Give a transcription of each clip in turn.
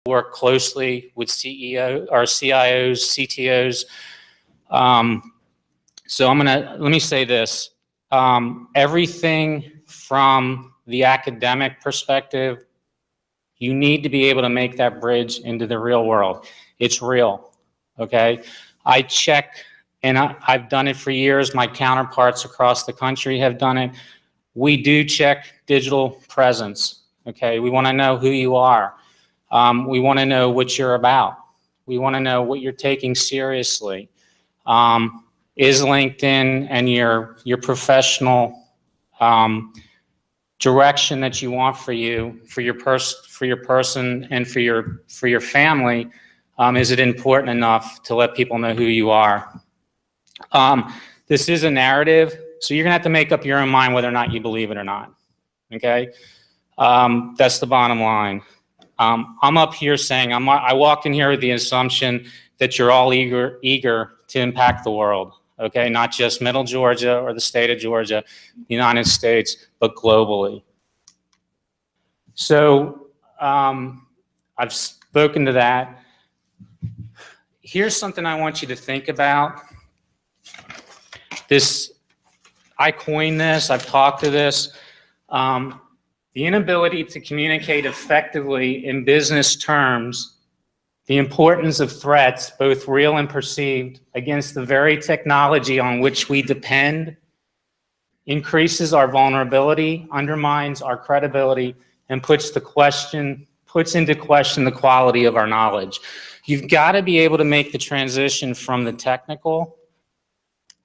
work closely with CEO or CIOs, CTOs. So let me say this. Everything from the academic perspective, you need to be able to make that bridge into the real world. It's real, okay? I check, and I've done it for years. My counterparts across the country have done it. We do check digital presence, okay? We want to know who you are. We want to know what you're about. We want to know what you're taking seriously. Is LinkedIn and your professional direction that you want for you, for your person, and for your family, is it important enough to let people know who you are? This is a narrative, so you're gonna have to make up your own mind whether or not you believe it or not. Okay, that's the bottom line. I'm up here saying I walked in here with the assumption that you're all eager to impact the world. Okay, not just Middle Georgia or the state of Georgia, the United States, but globally. So I've spoken to that. Here's something I want you to think about. I coined this, I've talked to this. The inability to communicate effectively in business terms the importance of threats, both real and perceived, against the very technology on which we depend, increases our vulnerability, undermines our credibility, and puts into question the quality of our knowledge. You've got to be able to make the transition from the technical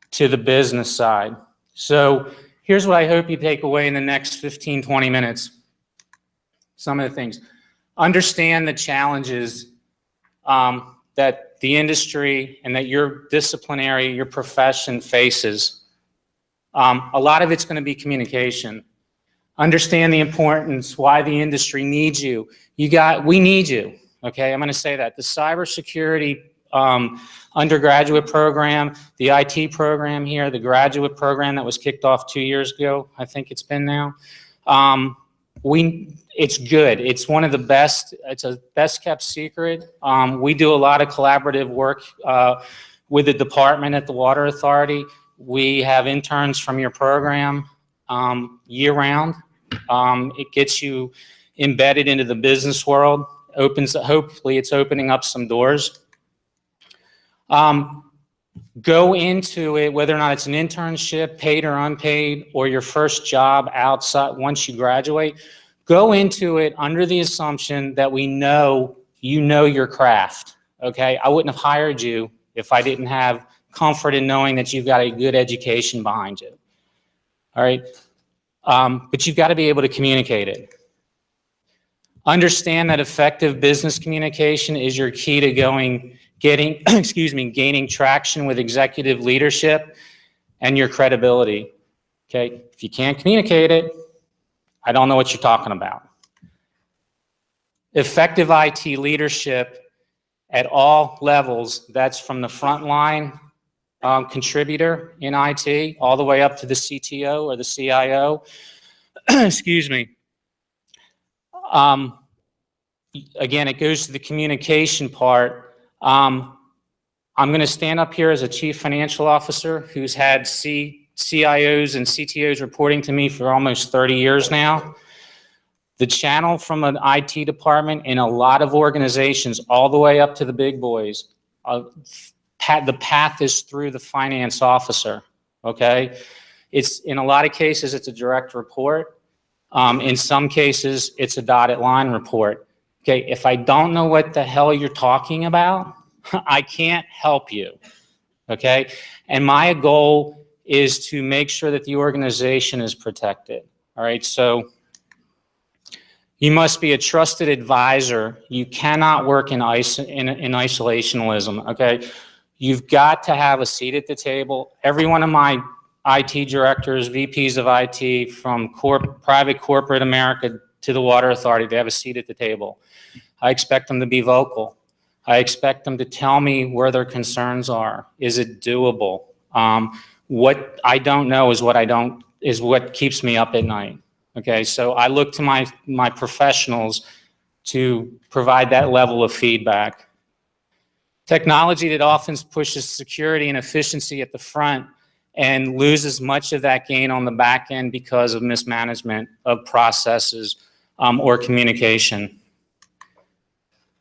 to the business side. So here's what I hope you take away in the next 15, 20 minutes. Some of the things. Understand the challenges that the industry and that your disciplinary, your profession faces. A lot of it's going to be communication. Understand the importance, why the industry needs you. We need you, okay? I'm going to say that. The cybersecurity undergraduate program, the IT program here, the graduate program that was kicked off 2 years ago, I think it's been now. It's good. It's one of the best. It's a best kept secret. We do a lot of collaborative work with the department at the Water Authority. We have interns from your program year round. It gets you embedded into the business world. Hopefully it's opening up some doors. Go into it, whether or not it's an internship, paid or unpaid, or your first job outside once you graduate. Go into it under the assumption that you know your craft, okay? I wouldn't have hired you if I didn't have comfort in knowing that you've got a good education behind you, all right? But you've got to be able to communicate it. Understand that effective business communication is your key to gaining traction with executive leadership and your credibility, okay? If you can't communicate it, I don't know what you're talking about. Effective IT leadership at all levels, that's from the frontline contributor in IT all the way up to the CTO or the CIO. Excuse me. Again, it goes to the communication part. I'm going to stand up here as a chief financial officer who's had CIOs and CTOs reporting to me for almost 30 years now. The channel from an IT department in a lot of organizations, all the way up to the big boys, the path is through the finance officer, okay? It's, in a lot of cases, it's a direct report. In some cases, it's a dotted line report. Okay, if I don't know what the hell you're talking about, I can't help you, okay? And my goal is to make sure that the organization is protected, all right? So you must be a trusted advisor. You cannot work in isolationism, okay? You've got to have a seat at the table. Every one of my IT directors, VPs of IT from private corporate America to the Water Authority, they have a seat at the table. I expect them to be vocal. I expect them to tell me where their concerns are. Is it doable? What I don't know is what keeps me up at night. Okay, so I look to my professionals to provide that level of feedback. Technology that often pushes security and efficiency at the front and loses much of that gain on the back end because of mismanagement of processes or communication.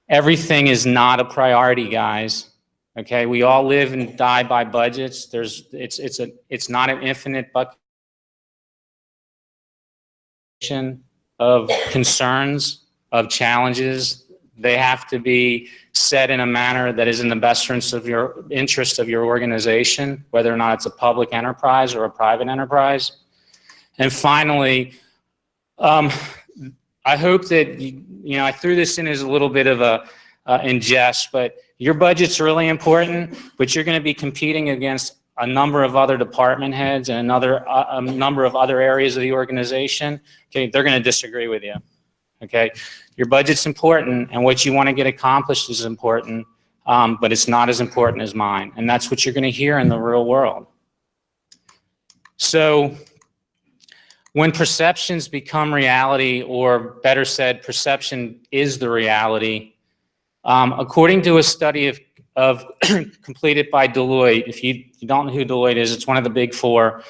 Everything is not a priority, guys. Okay, we all live and die by budgets. It's not an infinite bucket of concerns, of challenges. They have to be set in a manner that is in the best interest of your organization, whether or not it's a public enterprise or a private enterprise. And finally, I hope that, I threw this in as a little bit of a in jest, but your budget's really important, but you're going to be competing against a number of other department heads and a number of other areas of the organization. Okay, they're going to disagree with you. Okay, your budget's important, and what you want to get accomplished is important, but it's not as important as mine, and that's what you're going to hear in the real world. So when perceptions become reality, or better said, perception is the reality, according to a study completed by Deloitte, if you don't know who Deloitte is, it's one of the big four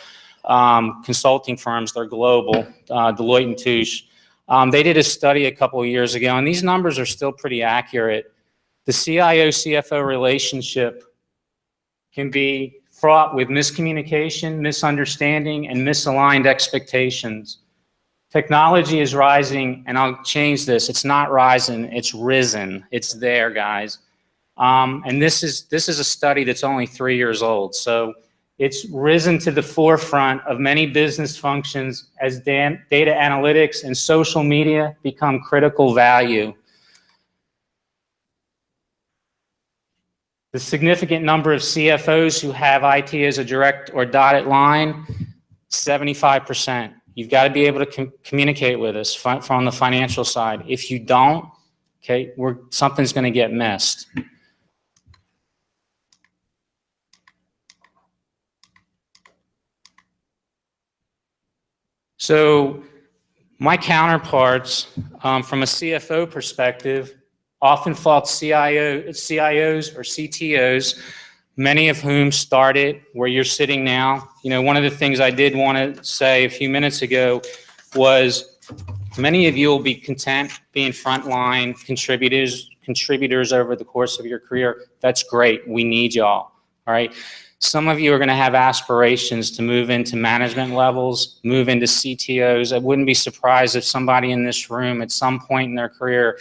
consulting firms. They're global, Deloitte and Touche. They did a study a couple of years ago, and these numbers are still pretty accurate. The CIO-CFO relationship can be fraught with miscommunication, misunderstanding, and misaligned expectations. Technology is rising, and I'll change this. It's not rising, it's risen. It's there, guys. And this is a study that's only 3 years old. So it's risen to the forefront of many business functions as data analytics and social media become critical value. The significant number of CFOs who have IT as a direct or dotted line, 75%. You've got to be able to communicate with us from the financial side. If you don't, okay, something's going to get missed. So my counterparts, from a CFO perspective, often fault CIOs or CTOs, many of whom started where you're sitting now. One of the things I did want to say a few minutes ago was many of you will be content being frontline contributors over the course of your career. That's great. We need y'all. All right. Some of you are going to have aspirations to move into management levels, move into CTOs. I wouldn't be surprised if somebody in this room at some point in their career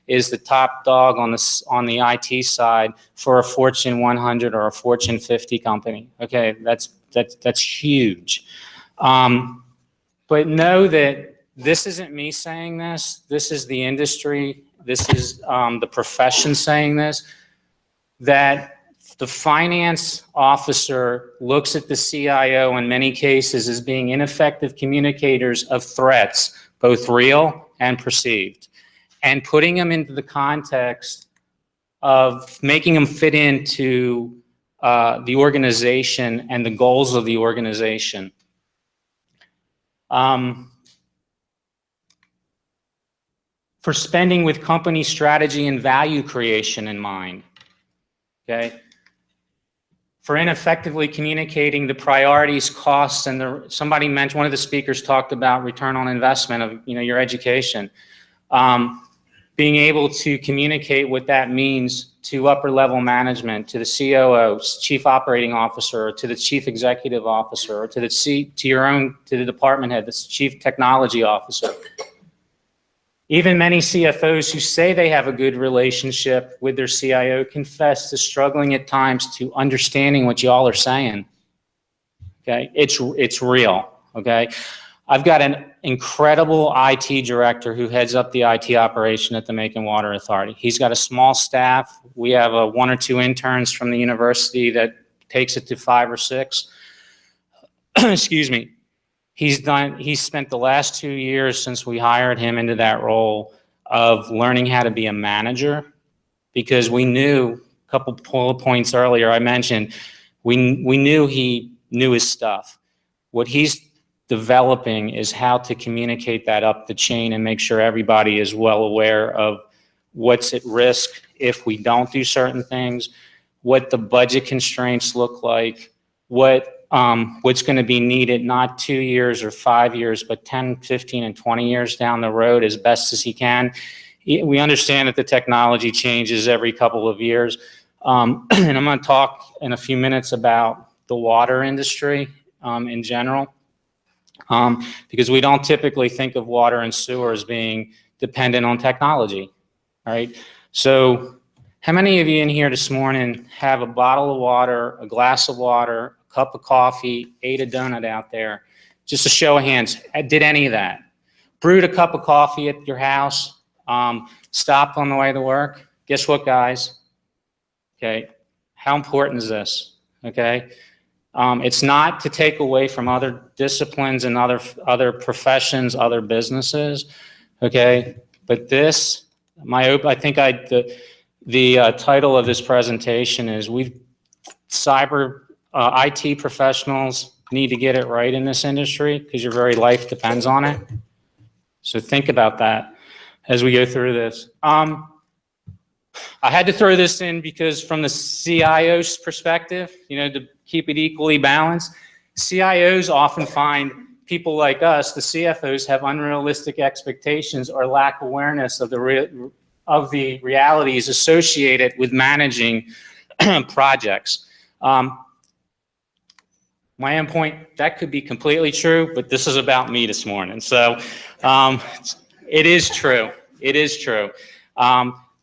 is the top dog on the IT side for a Fortune 100 or a Fortune 50 company. Okay, that's huge. But know that this isn't me saying this. This is the industry. This is the profession saying this, that the finance officer looks at the CIO in many cases as being ineffective communicators of threats, both real and perceived, and putting them into the context of making them fit into the organization and the goals of the organization. For spending with company strategy and value creation in mind, okay? For ineffectively communicating the priorities, costs, and somebody mentioned, one of the speakers talked about return on investment of your education. Being able to communicate what that means to upper level management, to the COO, chief operating officer, to the chief executive officer, or to the department head, the chief technology officer. Even many CFOs who say they have a good relationship with their CIO confess to struggling at times to understanding what y'all are saying. Okay, it's real. Okay. I've got an incredible IT director who heads up the IT operation at the Macon Water Authority. He's got a small staff. We have 1 or 2 interns from the university that takes it to 5 or 6. Excuse me. He's spent the last 2 years since we hired him into that role of learning how to be a manager, because we knew, a couple points earlier I mentioned, we knew he knew his stuff. What he's developing is how to communicate that up the chain and make sure everybody is well aware of what's at risk if we don't do certain things, what the budget constraints look like, what's going to be needed not 2 years or 5 years, but 10, 15, and 20 years down the road as best as he can. We understand that the technology changes every couple of years. And I'm going to talk in a few minutes about the water industry in general, because we don't typically think of water and sewer as being dependent on technology, all right? So how many of you in here this morning have a bottle of water, a glass of water, a cup of coffee, ate a donut out there? Just a show of hands, did any of that? Brewed a cup of coffee at your house, stopped on the way to work? Guess what, guys? Okay, how important is this? Okay, it's not to take away from other disciplines and other professions, other businesses. Okay, but this, I think the title of this presentation is cyber IT professionals need to get it right in this industry because your very life depends on it. So think about that as we go through this. I had to throw this in because from the CIO's perspective, to keep it equally balanced, CIOs often find people like us, the CFOs, have unrealistic expectations or lack awareness of the realities associated with managing projects. My end point, that could be completely true, but this is about me this morning. So it is true. It is true.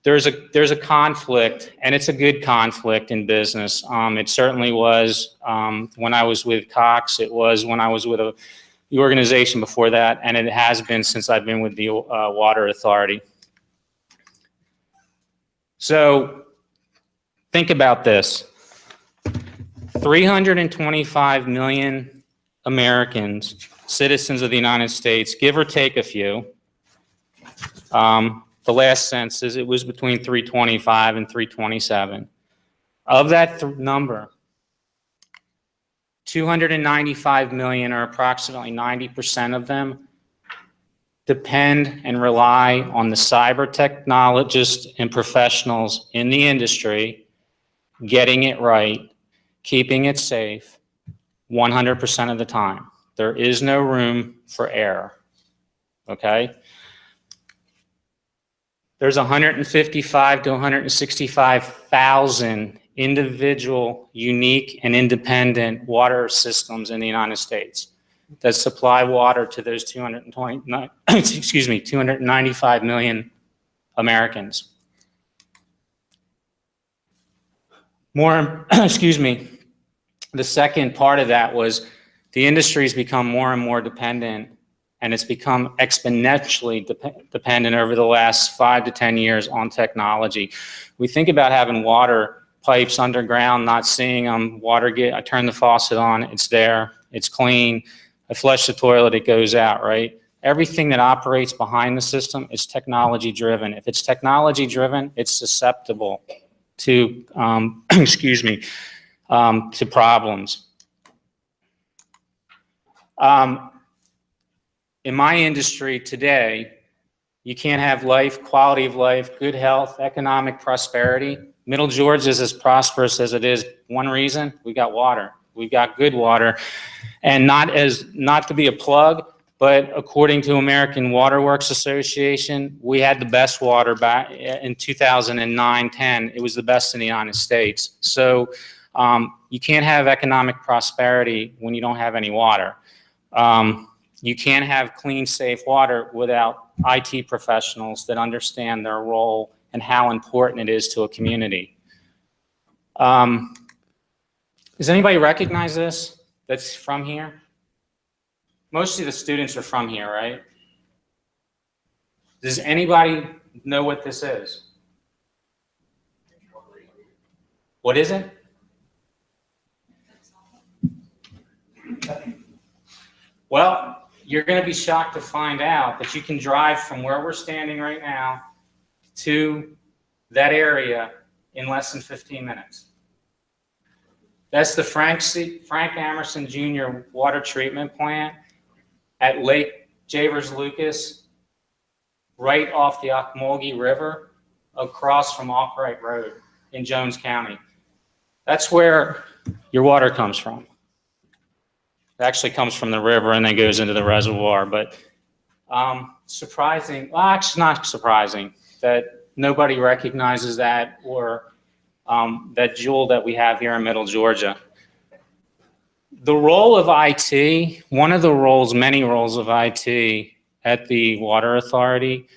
There's a conflict, and it's a good conflict in business. It certainly was when I was with Cox. It was when I was with the organization before that, and it has been since I've been with the Water Authority. So think about this. 325 million Americans, citizens of the United States, give or take a few. The last census, it was between 325 and 327. Of that number, 295 million, or approximately 90% of them, depend and rely on the cyber technologists and professionals in the industry getting it right, keeping it safe 100% of the time. There is no room for error, okay? There's 155 to 165,000 individual, unique, and independent water systems in the United States that supply water to those 295 million Americans. The second part of that was the industry's become more and more dependent, and it's become exponentially dependent over the last 5 to 10 years on technology. We think about having water pipes underground, not seeing them, I turn the faucet on, it's there, it's clean, I flush the toilet, it goes out, right? Everything that operates behind the system is technology driven. If it's technology driven, it's susceptible to, to problems. In my industry today, you can't have life, quality of life, good health, economic prosperity. Middle Georgia is as prosperous as it is. One reason, we got water. We've got good water. And not to be a plug, but according to American Water Works Association, we had the best water back in 2009-10. It was the best in the United States. So you can't have economic prosperity when you don't have any water. You can't have clean, safe water without IT professionals that understand their role and how important it is to a community. Does anybody recognize this that's from here? Most of the students are from here, right? Does anybody know what this is? What is it? Well, you're going to be shocked to find out that you can drive from where we're standing right now to that area in less than 15 minutes. That's the Frank Amerson Jr. water treatment plant. at Lake Javers Lucas, right off the Ocmulgee River, across from Albright Road in Jones County. That's where your water comes from. It actually comes from the river and then goes into the reservoir. But surprising, well, actually not surprising that nobody recognizes that, or that jewel that we have here in Middle Georgia. The role of IT, one of the roles, many roles of IT at the Water Authority,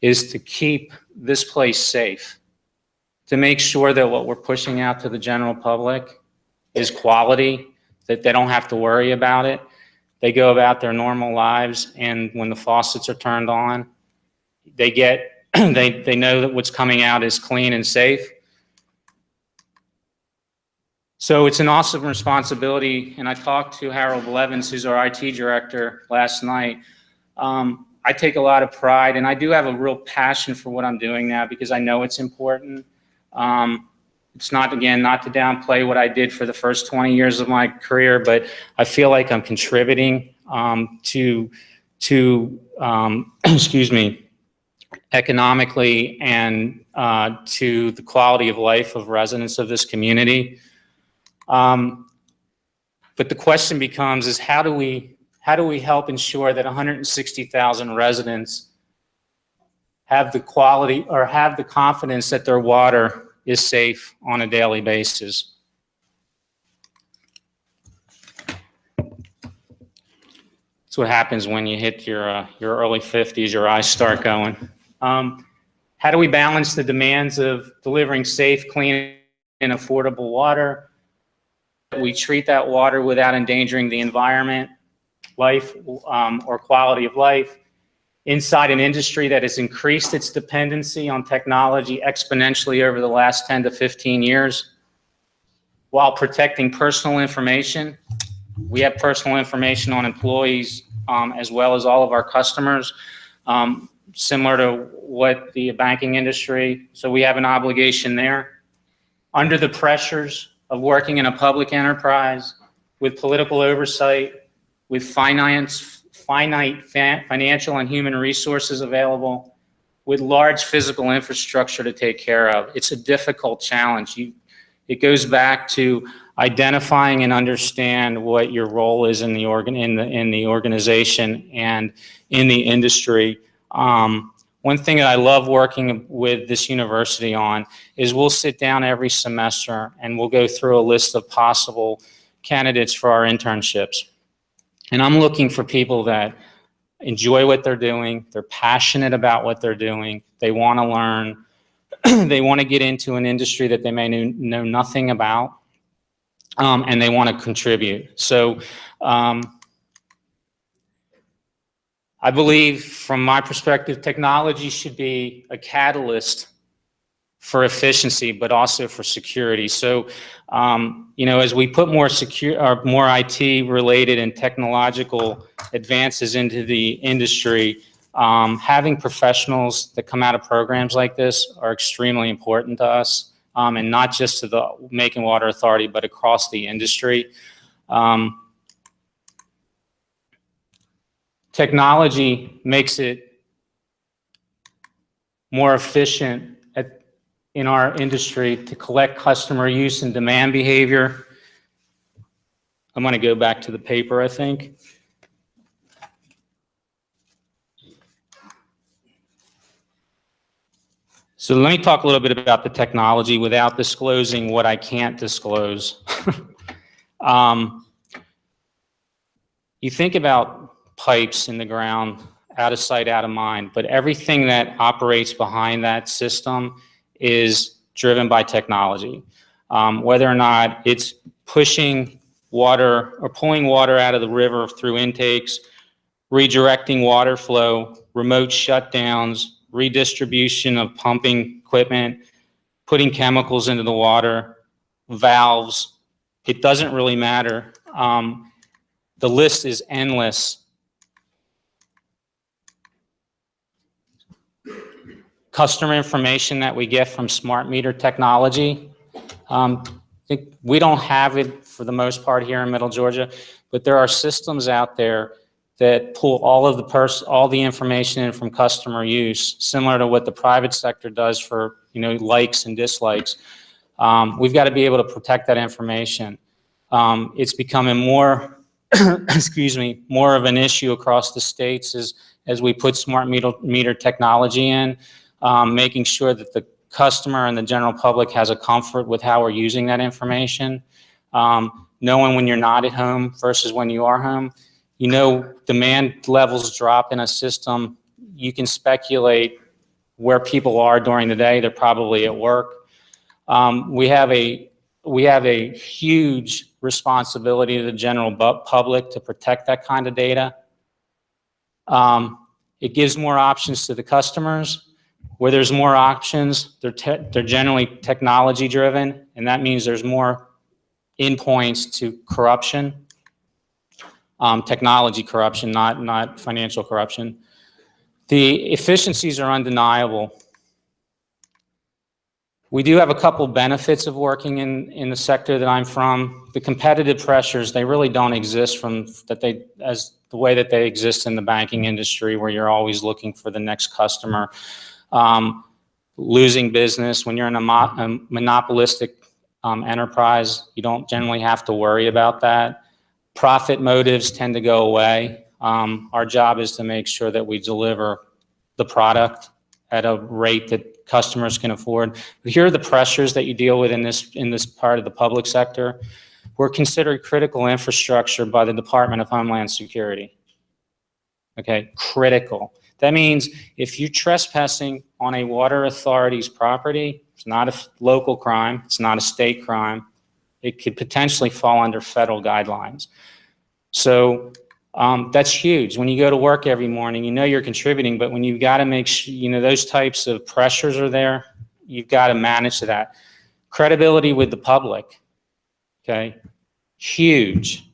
is to keep this place safe, to make sure that what we're pushing out to the general public is quality, that they don't have to worry about it. They go about their normal lives, and when the faucets are turned on, they get, they know that what's coming out is clean and safe. So it's an awesome responsibility, and I talked to Harold Blevins, who's our IT director, last night. I take a lot of pride, and I do have a real passion for what I'm doing now because I know it's important. It's not, again, not to downplay what I did for the first 20 years of my career, but I feel like I'm contributing to excuse me, economically and to the quality of life of residents of this community. But the question becomes is how do we help ensure that 160,000 residents have the quality or have the confidence that their water is safe on a daily basis? That's what happens when you hit your early 50s, your eyes start going. How do we balance the demands of delivering safe, clean, and affordable water? We treat that water without endangering the environment, life, or quality of life, inside an industry that has increased its dependency on technology exponentially over the last 10 to 15 years, while protecting personal information. We have personal information on employees as well as all of our customers, similar to what the banking industry, so we have an obligation there. Under the pressures of working in a public enterprise with political oversight, with finite financial and human resources available, with large physical infrastructure to take care of. It's a difficult challenge. It goes back to identifying and understand what your role is in the organization and in the industry. One thing that I love working with this university on is we'll sit down every semester and we'll go through a list of possible candidates for our internships. And I'm looking for people that enjoy what they're doing, they're passionate about what they're doing, they want to learn, they want to get into an industry that they may know nothing about, and they want to contribute. So I believe, from my perspective, technology should be a catalyst for efficiency, but also for security. So, you know, as we put more IT-related and technological advances into the industry, having professionals that come out of programs like this are extremely important to us, and not just to the Macon Water Authority, but across the industry. Technology makes it more efficient in our industry to collect customer use and demand behavior. I'm going to go back to the paper, I think. So let me talk a little bit about the technology without disclosing what I can't disclose. You think about pipes in the ground, out of sight, out of mind, but everything that operates behind that system is driven by technology. Whether or not it's pushing water or pulling water out of the river through intakes, redirecting water flow, remote shutdowns, redistribution of pumping equipment, putting chemicals into the water, valves, it doesn't really matter. The list is endless. Customer information that we get from smart meter technology. We don't have it for the most part here in Middle Georgia, but there are systems out there that pull all the information in from customer use, similar to what the private sector does for, likes and dislikes. We've got to be able to protect that information. It's becoming more, excuse me, more of an issue across the states as we put smart meter technology in, making sure that the customer and the general public has a comfort with how we're using that information. Knowing when you're not at home versus when you are home. Demand levels drop in a system. You can speculate where people are during the day. They're probably at work. We have a huge responsibility to the general public to protect that kind of data. It gives more options to the customers. Where there's more options, they're generally technology driven, and that means there's more endpoints to corruption. Technology corruption, not financial corruption. The efficiencies are undeniable. We do have a couple benefits of working in the sector that I'm from. The competitive pressures, they really don't exist as the way that they exist in the banking industry, where you're always looking for the next customer. Losing business, when you're in a monopolistic enterprise, you don't generally have to worry about that. Profit motives tend to go away. Our job is to make sure that we deliver the product at a rate that customers can afford. But here are the pressures that you deal with in this part of the public sector. We're considered critical infrastructure by the Department of Homeland Security. Okay, critical. That means if you're trespassing on a water authority's property, it's not a local crime, it's not a state crime. It could potentially fall under federal guidelines. So that's huge. When you go to work every morning, you're contributing, but when you've got to make sure, those types of pressures are there, you've got to manage that. Credibility with the public, okay? Huge.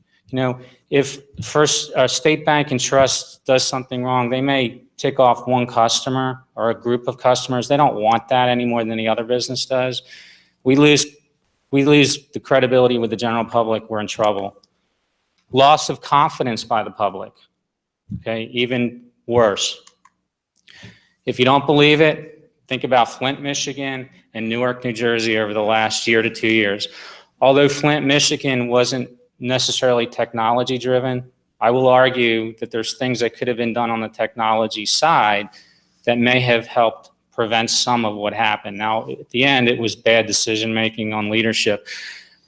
If First State Bank and Trust does something wrong, they may tick off one customer or a group of customers. They don't want that any more than any other business does. We lose the credibility with the general public, we're in trouble. Loss of confidence by the public, okay, even worse. If you don't believe it, think about Flint, Michigan, and Newark, New Jersey over the last year to 2 years. Although Flint, Michigan wasn't necessarily technology driven, I will argue that there's things that could have been done on the technology side that may have helped prevent some of what happened. Now, at the end, it was bad decision making on leadership,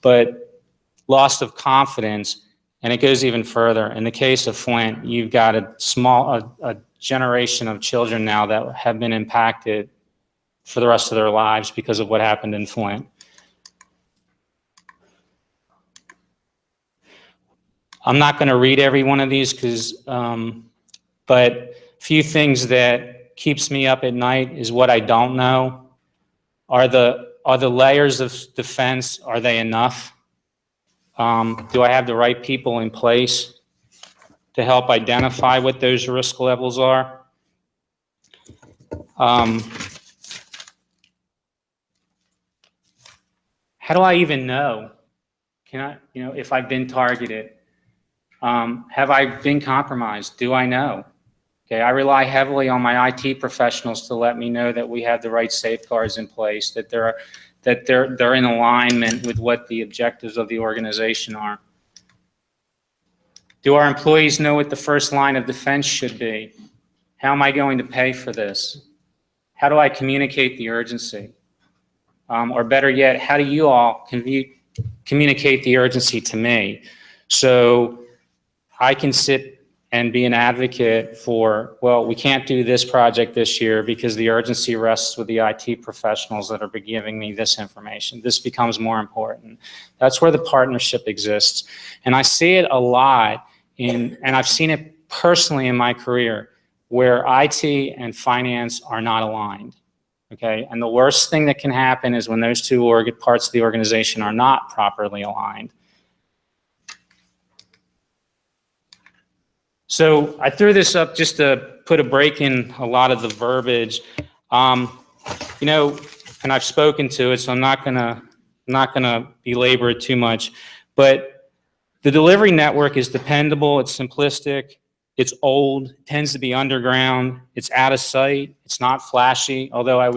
but loss of confidence, and it goes even further. In the case of Flint, you've got a generation of children now that have been impacted for the rest of their lives because of what happened in Flint. I'm not going to read every one of these but a few things that keeps me up at night is what I don't know. Are the layers of defense, are they enough? Do I have the right people in place to help identify what those risk levels are? How do I even know? If I've been targeted? Have I been compromised? Do I know? Okay, I rely heavily on my IT professionals to let me know that we have the right safeguards in place, that they're in alignment with what the objectives of the organization are. Do our employees know what the first line of defense should be? How am I going to pay for this? How do I communicate the urgency? Or better yet, how do you all communicate the urgency to me? So I can sit and be an advocate for, well, we can't do this project this year because the urgency rests with the IT professionals that are giving me this information. This becomes more important. That's where the partnership exists. And I see it a lot and I've seen it personally in my career where IT and finance are not aligned. Okay, and the worst thing that can happen is when those two parts of the organization are not properly aligned. So I threw this up just to put a break in a lot of the verbiage, and I've spoken to it, so I'm not gonna belabor it too much. But the delivery network is dependable, it's simplistic, It's old, tends to be underground, it's out of sight, it's not flashy, although I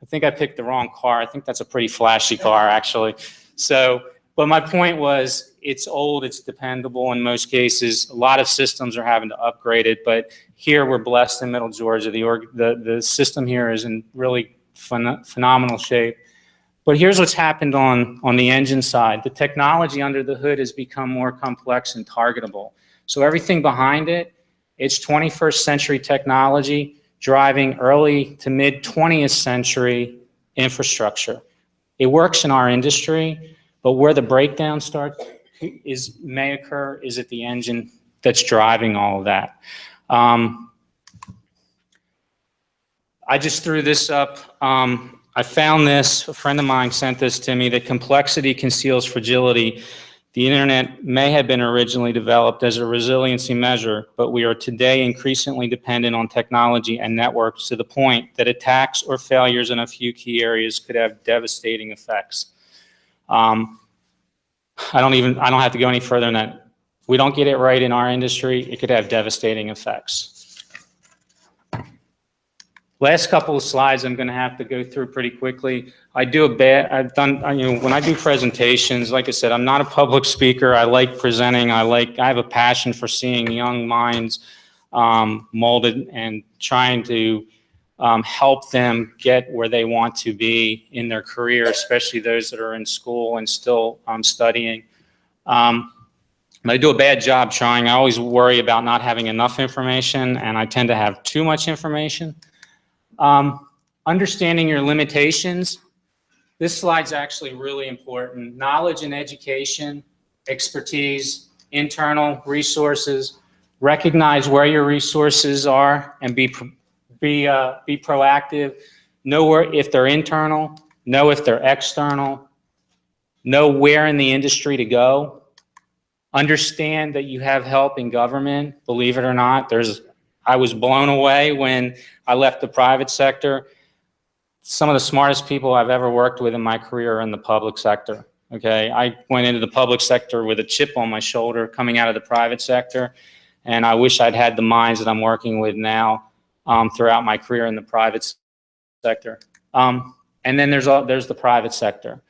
think I picked the wrong car. I think that's a pretty flashy car, actually. So, but my point was, it's old, it's dependable in most cases. A lot of systems are having to upgrade it, but here we're blessed in Middle Georgia. The system here is in really phenomenal shape. But here's what's happened on the engine side. The technology under the hood has become more complex and targetable. So everything behind it, it's 21st century technology driving early to mid 20th century infrastructure. It works in our industry, but where the breakdown may occur is at the engine that's driving all of that. I just threw this up. I found this, a friend of mine sent this to me, that complexity conceals fragility. The internet may have been originally developed as a resiliency measure, but we are today increasingly dependent on technology and networks to the point that attacks or failures in a few key areas could have devastating effects. I don't have to go any further than that. If we don't get it right in our industry, it could have devastating effects. Last couple of slides I'm going to have to go through pretty quickly. I've done, when I do presentations, like I said, I'm not a public speaker. I like presenting. I have a passion for seeing young minds molded and trying to help them get where they want to be in their career, especially those that are in school and still studying. I do a bad job trying. I always worry about not having enough information, and I tend to have too much information. Understanding your limitations. This slide's actually really important. Knowledge and education, expertise, internal resources. Recognize where your resources are and be proactive. Know if they're internal. Know if they're external. Know where in the industry to go. Understand that you have help in government. Believe it or not, I was blown away when I left the private sector. Some of the smartest people I've ever worked with in my career are in the public sector. Okay, I went into the public sector with a chip on my shoulder coming out of the private sector, and I wish I'd had the minds that I'm working with now throughout my career in the private sector. And then there's the private sector.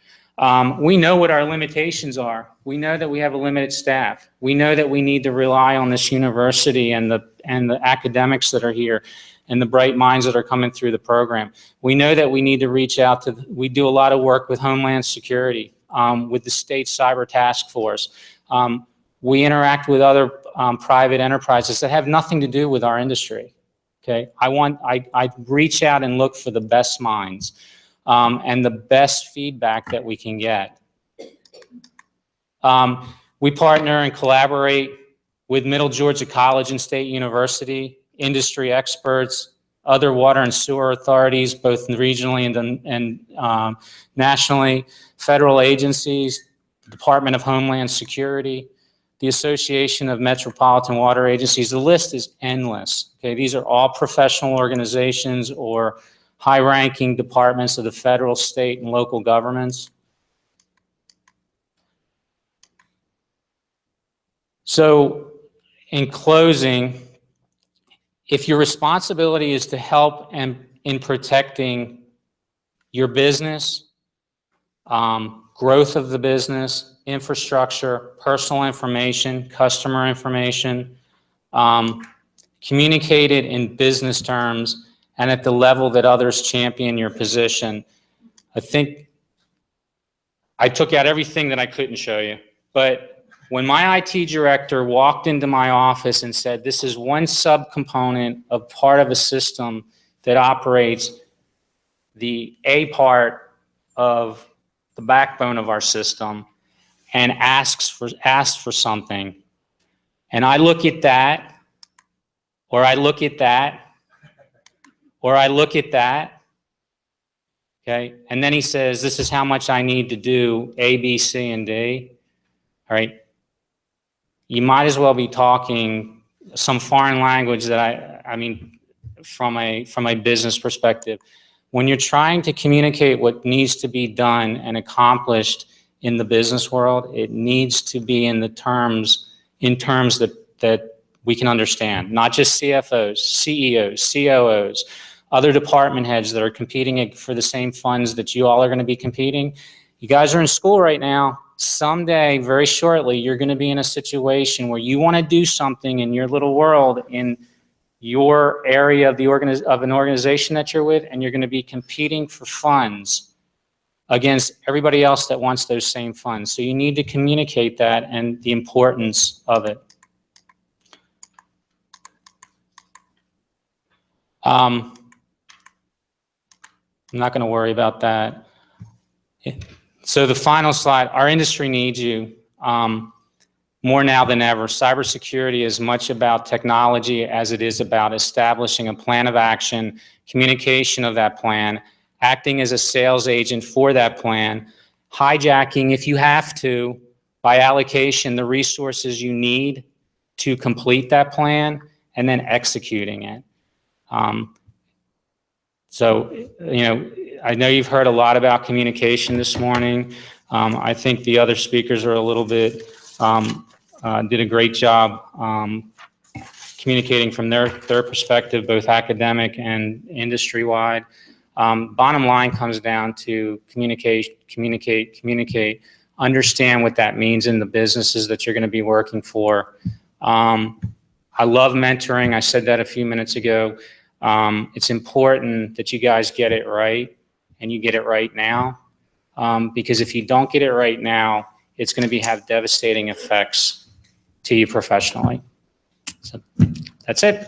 We know what our limitations are. We know that we have a limited staff. We know that we need to rely on this university and the academics that are here and the bright minds that are coming through the program. We know that we need to reach out to, we do a lot of work with Homeland Security, with the state cyber task force. We interact with other private enterprises that have nothing to do with our industry. Okay, I reach out and look for the best minds. And the best feedback that we can get. We partner and collaborate with Middle Georgia College and State University, industry experts, other water and sewer authorities, both regionally and nationally, federal agencies, the Department of Homeland Security, the Association of Metropolitan Water Agencies. The list is endless. Okay, these are all professional organizations or high-ranking departments of the federal, state, and local governments. So, in closing, if your responsibility is to help in protecting your business, growth of the business, infrastructure, personal information, customer information, communicate it in business terms, and at the level that others champion your position. I think I took out everything that I couldn't show you, but when my IT director walked into my office and said, this is one subcomponent of part of a system that operates the A part of the backbone of our system and asks for something, and I look at that, or I look at that, or I look at that, okay? And then he says, this is how much I need to do A, B, C, and D, all right? You might as well be talking some foreign language that I mean, from a business perspective. When you're trying to communicate what needs to be done and accomplished in the business world, it needs to be in terms that we can understand, not just CFOs, CEOs, COOs, other department heads that are competing for the same funds that you all are going to be competing. You guys are in school right now. Someday, very shortly, you're going to be in a situation where you want to do something in your little world, in your area of an organization that you're with, and you're going to be competing for funds against everybody else that wants those same funds. So you need to communicate that and the importance of it. I'm not going to worry about that. So the final slide, our industry needs you more now than ever. Cybersecurity is much about technology as it is about establishing a plan of action, communication of that plan, acting as a sales agent for that plan, hijacking, if you have to, by allocation, the resources you need to complete that plan, and then executing it. So, you know, I know you've heard a lot about communication this morning. I think the other speakers are a little bit, did a great job communicating from their perspective, both academic and industry-wide. Bottom line comes down to communicate, understand what that means in the businesses that you're going to be working for. I love mentoring. I said that a few minutes ago. It's important that you guys get it right, and you get it right now, because if you don't get it right now, it's going to have devastating effects to you professionally. So that's it.